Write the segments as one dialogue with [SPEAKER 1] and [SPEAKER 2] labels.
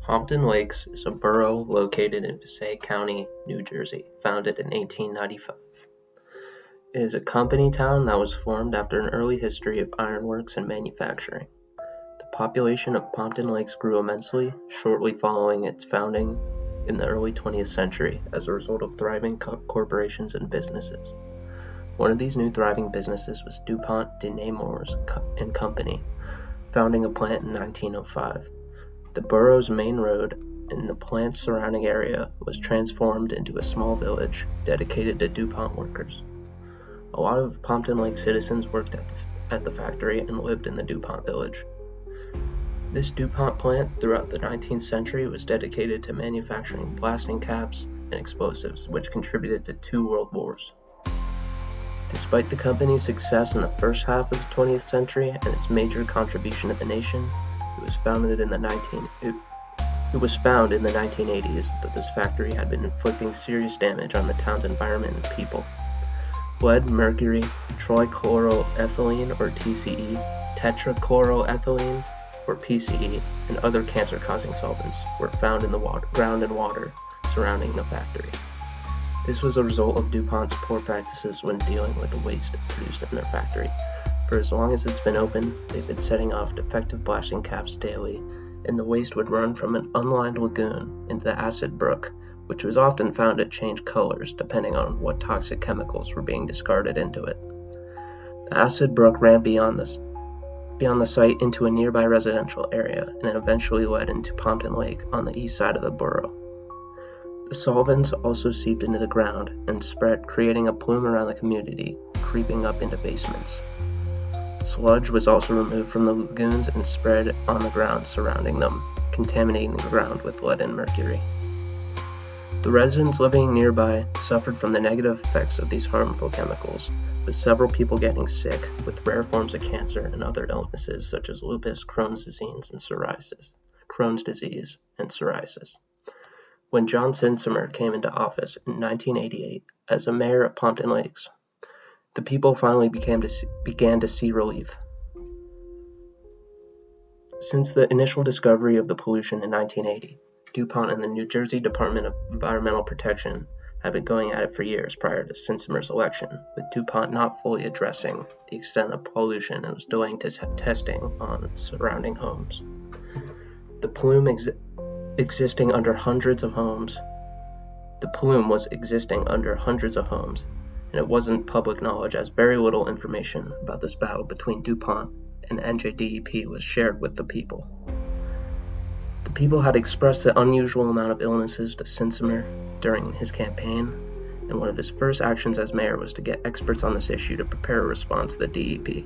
[SPEAKER 1] Pompton Lakes is a borough located in Passaic County, New Jersey, founded in 1895. It is a company town that was formed after an early history of ironworks and manufacturing. The population of Pompton Lakes grew immensely shortly following its founding in the early 20th century as a result of thriving corporations and businesses. One of these new thriving businesses was DuPont de Nemours and Company, founding a plant in 1905. The borough's main road and the plant's surrounding area was transformed into a small village dedicated to DuPont workers. A lot of Pompton Lake citizens worked at the factory and lived in the DuPont village. This DuPont plant throughout the 19th century was dedicated to manufacturing blasting caps and explosives, which contributed to 2 world wars. Despite the company's success in the first half of the 20th century and its major contribution to the nation, it was found in the 1980s that this factory had been inflicting serious damage on the town's environment and people. Lead, mercury, trichloroethylene or TCE, tetrachloroethylene or PCE, and other cancer-causing solvents were found in the ground and water surrounding the factory. This was a result of DuPont's poor practices when dealing with the waste produced in their factory. For as long as it's been open, they've been setting off defective blasting caps daily, and the waste would run from an unlined lagoon into the acid brook, which was often found to change colors depending on what toxic chemicals were being discarded into it. The acid brook ran beyond the site into a nearby residential area and eventually led into Pompton Lake on the east side of the borough. The solvents also seeped into the ground and spread, creating a plume around the community, creeping up into basements. Sludge was also removed from the lagoons and spread on the ground surrounding them, contaminating the ground with lead and mercury. The residents living nearby suffered from the negative effects of these harmful chemicals, with several people getting sick with rare forms of cancer and other illnesses such as lupus, Crohn's disease, and psoriasis. When John Sinsemer came into office in 1988 as a mayor of Pompton Lakes, the people finally began to see relief. Since the initial discovery of the pollution in 1980, DuPont and the New Jersey Department of Environmental Protection had been going at it for years prior to Sinsemer's election, with DuPont not fully addressing the extent of pollution and was delaying testing on surrounding homes. The plume was existing under hundreds of homes, and it wasn't public knowledge as very little information about this battle between DuPont and NJDEP was shared with the people. The people had expressed the unusual amount of illnesses to Sinsemer during his campaign, and one of his first actions as mayor was to get experts on this issue to prepare a response to the DEP.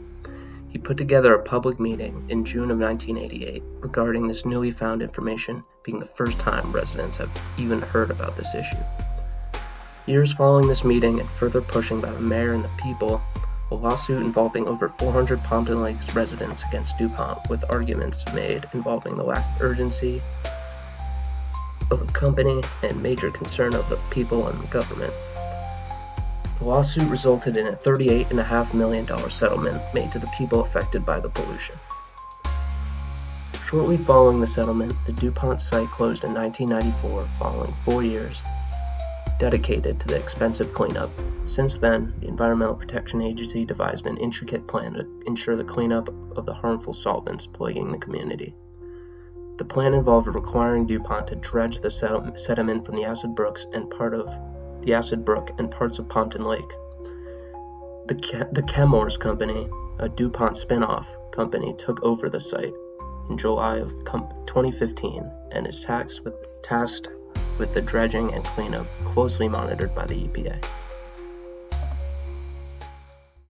[SPEAKER 1] He put together a public meeting in June of 1988 regarding this newly found information being the first time residents have even heard about this issue. Years following this meeting and further pushing by the mayor and the people, a lawsuit involving over 400 Pompton Lakes residents against DuPont, with arguments made involving the lack of urgency of the company and major concern of the people and the government. The lawsuit resulted in a $38.5 million settlement made to the people affected by the pollution. Shortly following the settlement, the DuPont site closed in 1994 following 4 years dedicated to the expensive cleanup. Since then, the Environmental Protection Agency devised an intricate plan to ensure the cleanup of the harmful solvents plaguing the community. The plan involved requiring DuPont to dredge the sediment from the acid brook and parts of Pompton Lake. The Chemours Company, a DuPont spin-off company, took over the site in July of 2015 and is tasked with the dredging and cleanup, closely monitored by the EPA.